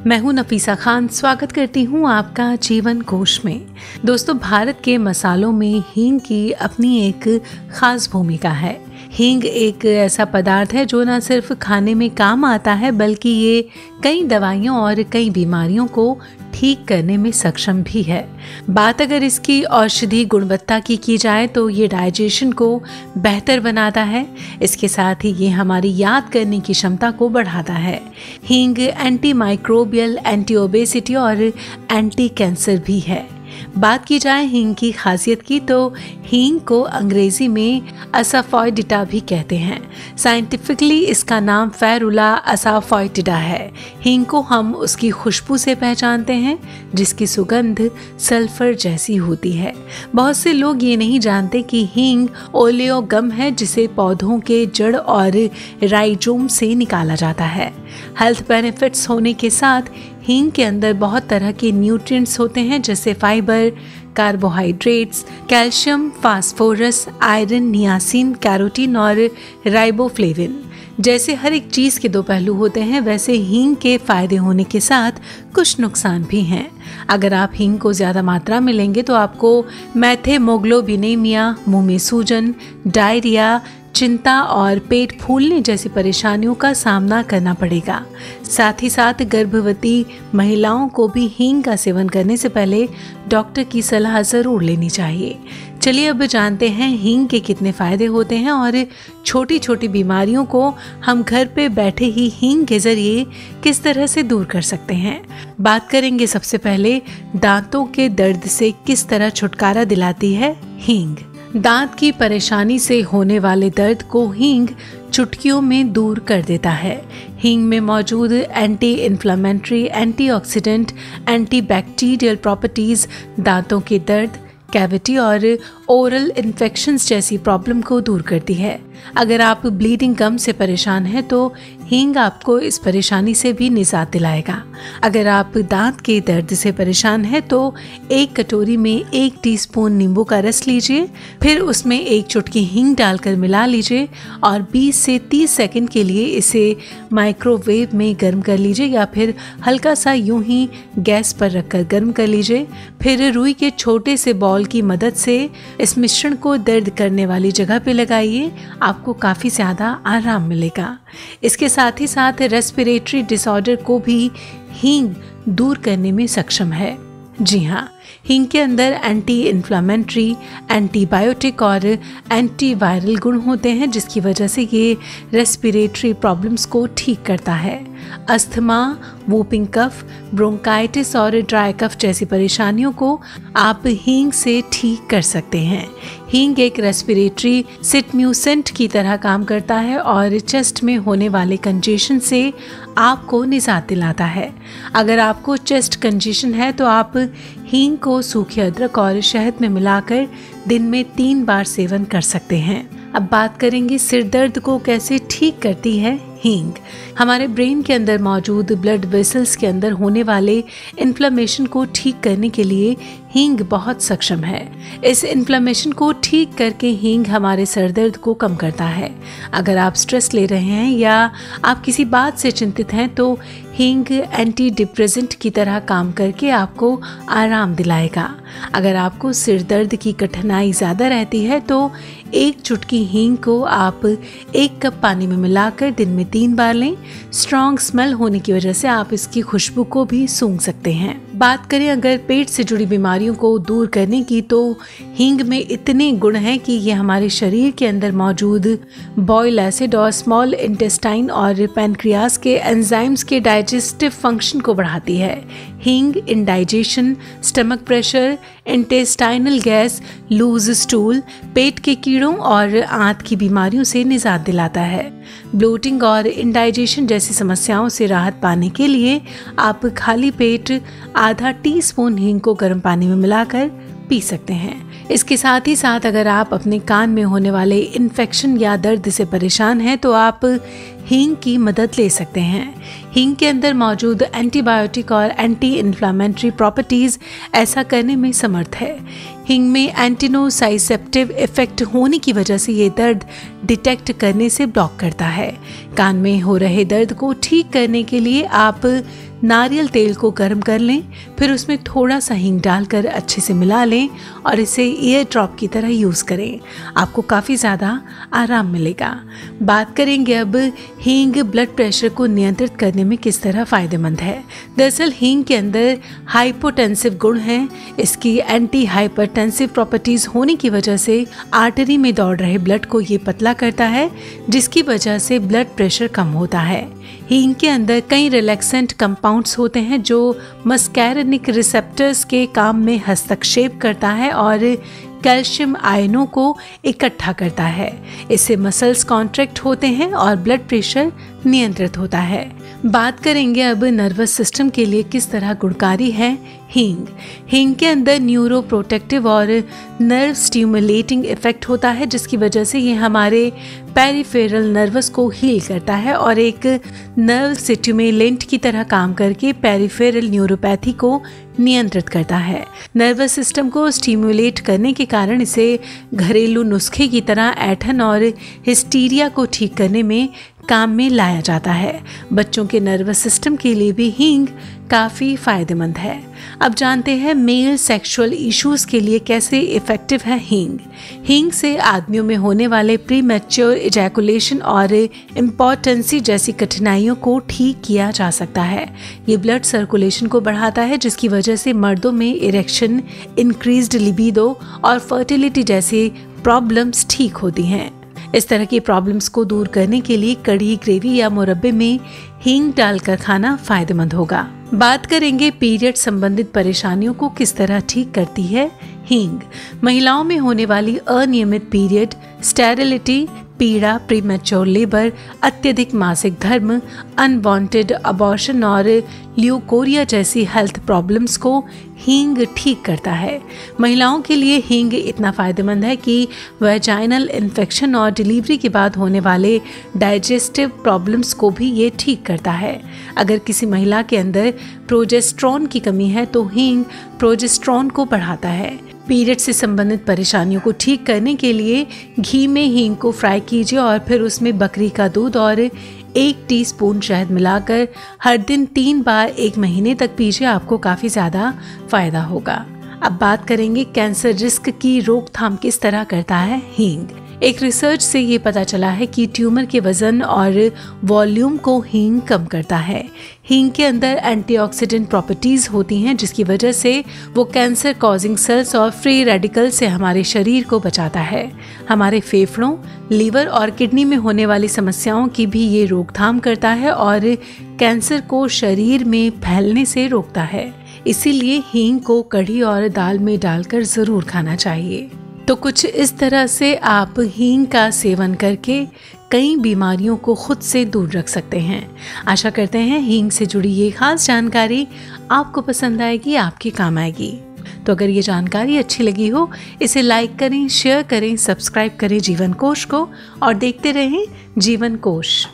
मैं हूं नफीसा खान, स्वागत करती हूं आपका जीवन कोश में। दोस्तों, भारत के मसालों में हींग की अपनी एक खास भूमिका है। हींग एक ऐसा पदार्थ है जो न सिर्फ खाने में काम आता है, बल्कि ये कई दवाइयों और कई बीमारियों को ठीक करने में सक्षम भी है। बात अगर इसकी औषधि गुणवत्ता की जाए तो ये डाइजेशन को बेहतर बनाता है। इसके साथ ही ये हमारी याद करने की क्षमता को बढ़ाता है। हींग एंटी माइक्रोबियल, एंटी ओबेसिटी और एंटी कैंसर भी है। बात की जाए हींग की खासियत की तो हींग को अंग्रेजी में असाफोइडिटा भी कहते हैं। साइंटिफिकली इसका नाम फेरुला असाफोइटिडा है। हींग को हम उसकी खुशबू से पहचानते हैं, जिसकी सुगंध सल्फर जैसी होती है। बहुत से लोग ये नहीं जानते कि हींग ओलेओगम है, जिसे पौधों के जड़ और राइजोम से निकाला जाता है। हेल्थ बेनिफिट्स होने के साथ हींग के अंदर बहुत तरह के न्यूट्रिएंट्स होते हैं, जैसे fibre, carbohydrates, calcium, phosphorus, iron, niacin, carotene और राइबोफ्लेविन। जैसे हर एक चीज़ के दो पहलू होते हैं, वैसे हींग के फायदे होने के साथ कुछ नुकसान भी हैं। अगर आप हींग को ज़्यादा मात्रा में लेंगे तो आपको मेथेमोग्लोबिनेमिया, मुंह में सूजन, डायरिया, चिंता और पेट फूलने जैसी परेशानियों का सामना करना पड़ेगा। साथ ही साथ गर्भवती महिलाओं को भी हींग का सेवन करने से पहले डॉक्टर की सलाह ज़रूर लेनी चाहिए। चलिए अब जानते हैं हींग के कितने फ़ायदे होते हैं और छोटी छोटी बीमारियों को हम घर पे बैठे ही हींग के ज़रिए किस तरह से दूर कर सकते हैं। बात करेंगे सबसे पहले दांतों के दर्द से किस तरह छुटकारा दिलाती है हींग। दांत की परेशानी से होने वाले दर्द को हींग चुटकियों में दूर कर देता है। हींग में मौजूद anti inflammatory, antioxidant, antibacterial properties दांतों के दर्द, कैविटी और ओरल इन्फेक्शंस जैसी प्रॉब्लम को दूर करती है। अगर आप ब्लीडिंग गम से परेशान हैं तो हींग आपको इस परेशानी से भी निजात दिलाएगा। अगर आप दांत के दर्द से परेशान हैं तो एक कटोरी में 1 टीस्पून नींबू का रस लीजिए, फिर उसमें 1 चुटकी हींग डालकर मिला लीजिए और 20 से 30 सेकंड के लिए इसे माइक्रोवेव में गर्म कर लीजिए, या फिर हल्का सा यूं ही गैस पर रखकर गर्म कर लीजिए। फिर रुई के छोटे से बॉल की मदद से इस मिश्रण को दर्द करने वाली जगह पे लगाइए। आपको काफ़ी ज़्यादा आराम मिलेगा। इसके साथ ही साथ रेस्पिरेटरी डिसऑर्डर को भी हींग दूर करने में सक्षम है। जी हाँ, हींग के अंदर एंटी इन्फ्लेमेटरी, एंटीबायोटिक और एंटीवायरल गुण होते हैं, जिसकी वजह से ये रेस्पिरेटरी प्रॉब्लम्स को ठीक करता है। अस्थमा, वूपिंग कफ, ब्रोंकाइटिस और ड्राई कफ जैसी परेशानियों को आप हींग से ठीक कर सकते हैं। हींग एक रेस्पिरेटरी सिटम्यूसेंट की तरह काम करता है और चेस्ट में होने वाले कंजेशन से आपको निजात दिलाता है। अगर आपको चेस्ट कंजेशन है तो आप हींग को सूखे अदरक और शहद में मिलाकर दिन में 3 बार सेवन कर सकते हैं। अब बात करेंगे सिर दर्द को कैसे ठीक करती है हींग। हमारे ब्रेन के अंदर मौजूद ब्लड वेसल्स के अंदर होने वाले इन्फ्लेमेशन को ठीक करने के लिए हींग बहुत सक्षम है। इस इन्फ्लेमेशन को ठीक करके हींग हमारे सर दर्द को कम करता है। अगर आप स्ट्रेस ले रहे हैं या आप किसी बात से चिंतित हैं तो हींग एंटी डिप्रेसेंट की तरह काम करके आपको आराम दिलाएगा। अगर आपको सिर दर्द की कठिनाई ज़्यादा रहती है तो 1 चुटकी हींग को आप 1 कप पानी में मिलाकर दिन में 3 बार लें। स्ट्रॉन्ग स्मेल होने की वजह से आप इसकी खुशबू को भी सूंघ सकते हैं। बात करें अगर पेट से जुड़ी बीमारियों को दूर करने की, तो हींग में इतने गुण हैं कि ये हमारे शरीर के अंदर मौजूद बॉयल एसिड और स्मॉल इंटेस्टाइन और पैनक्रियास के एंजाइम्स के डाइजेस्टिव फंक्शन को बढ़ाती है। हींग indigestion, stomach pressure, intestinal gas, loose stool, पेट के कीड़ों और आंत की बीमारियों से निजात दिलाता है। ब्लोटिंग और इंडाइजेशन जैसी समस्याओं से राहत पाने के लिए आप खाली पेट आधा टीस्पून हींग को गर्म पानी में मिलाकर पी सकते हैं। इसके साथ ही साथ अगर आप अपने कान में होने वाले इन्फेक्शन या दर्द से परेशान हैं तो आप हींग की मदद ले सकते हैं। हींग के अंदर मौजूद एंटीबायोटिक और एंटी इन्फ्लेमेटरी प्रॉपर्टीज ऐसा करने में समर्थ है। हींग में एंटीनोसाइसेप्टिव इफेक्ट होने की वजह से ये दर्द डिटेक्ट करने से ब्लॉक करता है। कान में हो रहे दर्द को ठीक करने के लिए आप नारियल तेल को गर्म कर लें, फिर उसमें थोड़ा सा हींग डालकर अच्छे से मिला लें और इसे ईयर ड्रॉप की तरह यूज़ करें। आपको काफ़ी ज़्यादा आराम मिलेगा। बात करेंगे अब हींग ब्लड प्रेशर को नियंत्रित करने में किस तरह फ़ायदेमंद है। दरअसल हींग के अंदर हाइपोटेंसिव गुण हैं। इसकी एंटी हाइपरटेंसिव प्रॉपर्टीज़ होने की वजह से आर्टरी में दौड़ रहे ब्लड को ये पतला करता है, जिसकी वजह से ब्लड प्रेशर कम होता है। हींग के अंदर कई रिलैक्सेंट कंपाउंड्स होते हैं जो मस्कैरिनिक रिसेप्टर्स के काम में हस्तक्षेप करता है और कैल्शियम आयनों को इकट्ठा करता है। इससे मसल्स कॉन्ट्रैक्ट होते हैं और ब्लड प्रेशर नियंत्रित होता है। बात करेंगे अब नर्वस सिस्टम के लिए किस तरह गुणकारी है हींग। हींग के अंदर न्यूरो प्रोटेक्टिव और नर्व स्टिमुलेटिंग इफेक्ट होता है, जिसकी वजह से ये हमारे पेरिफेरल नर्वस को हील करता है और एक नर्व स्टिमुलेंट की तरह काम करके पेरिफेरल न्यूरोपैथी को नियंत्रित करता है। नर्वस सिस्टम को स्टिमुलेट करने के कारण इसे घरेलू नुस्खे की तरह ऐंठन और हिस्टीरिया को ठीक करने में काम में लाया जाता है। बच्चों के नर्वस सिस्टम के लिए भी हींग काफ़ी फायदेमंद है। अब जानते हैं मेल सेक्सुअल इश्यूज के लिए कैसे इफेक्टिव है हींग। हींग से आदमियों में होने वाले प्री मैच्योर इजैकुलेशन और इम्पोर्टेंसी जैसी कठिनाइयों को ठीक किया जा सकता है। ये ब्लड सर्कुलेशन को बढ़ाता है, जिसकी वजह से मर्दों में इरेक्शन, इंक्रीज्ड लिबिडो और फर्टिलिटी जैसी प्रॉब्लम्स ठीक होती हैं। इस तरह की प्रॉब्लम्स को दूर करने के लिए कढ़ी, ग्रेवी या मुरब्बे में हींग डालकर खाना फायदेमंद होगा। बात करेंगे पीरियड संबंधित परेशानियों को किस तरह ठीक करती है हींग। महिलाओं में होने वाली अनियमित पीरियड, स्टेरिलिटी, पीड़ा, प्रीमैच्योर लेबर, अत्यधिक मासिक धर्म, अनवांटेड अबॉर्शन और ल्यूकोरिया जैसी हेल्थ प्रॉब्लम्स को हींग ठीक करता है। महिलाओं के लिए हींग इतना फायदेमंद है कि वैजाइनल इन्फेक्शन और डिलीवरी के बाद होने वाले डाइजेस्टिव प्रॉब्लम्स को भी ये ठीक करता है। अगर किसी महिला के अंदर प्रोजेस्टेरॉन की कमी है तो हींग प्रोजेस्टेरॉन को बढ़ाता है। पीरियड से संबंधित परेशानियों को ठीक करने के लिए घी में हींग को फ्राई कीजिए और फिर उसमें बकरी का दूध और 1 टीस्पून शहद मिलाकर हर दिन 3 बार 1 महीने तक पीजिए। आपको काफ़ी ज़्यादा फायदा होगा। अब बात करेंगे कैंसर रिस्क की रोकथाम किस तरह करता है हींग। एक रिसर्च से ये पता चला है कि ट्यूमर के वजन और वॉल्यूम को हींग कम करता है। हींग के अंदर एंटीऑक्सीडेंट प्रॉपर्टीज होती हैं, जिसकी वजह से वो कैंसर कॉजिंग सेल्स और फ्री रेडिकल से हमारे शरीर को बचाता है। हमारे फेफड़ों, लीवर और किडनी में होने वाली समस्याओं की भी ये रोकथाम करता है और कैंसर को शरीर में फैलने से रोकता है। इसीलिए हींग को कढ़ी और दाल में डालकर जरूर खाना चाहिए। तो कुछ इस तरह से आप हींग का सेवन करके कई बीमारियों को खुद से दूर रख सकते हैं। आशा करते हैं हींग से जुड़ी ये खास जानकारी आपको पसंद आएगी, आपके काम आएगी। तो अगर ये जानकारी अच्छी लगी हो, इसे लाइक करें, शेयर करें, सब्सक्राइब करें जीवन कोश को और देखते रहें जीवन कोश।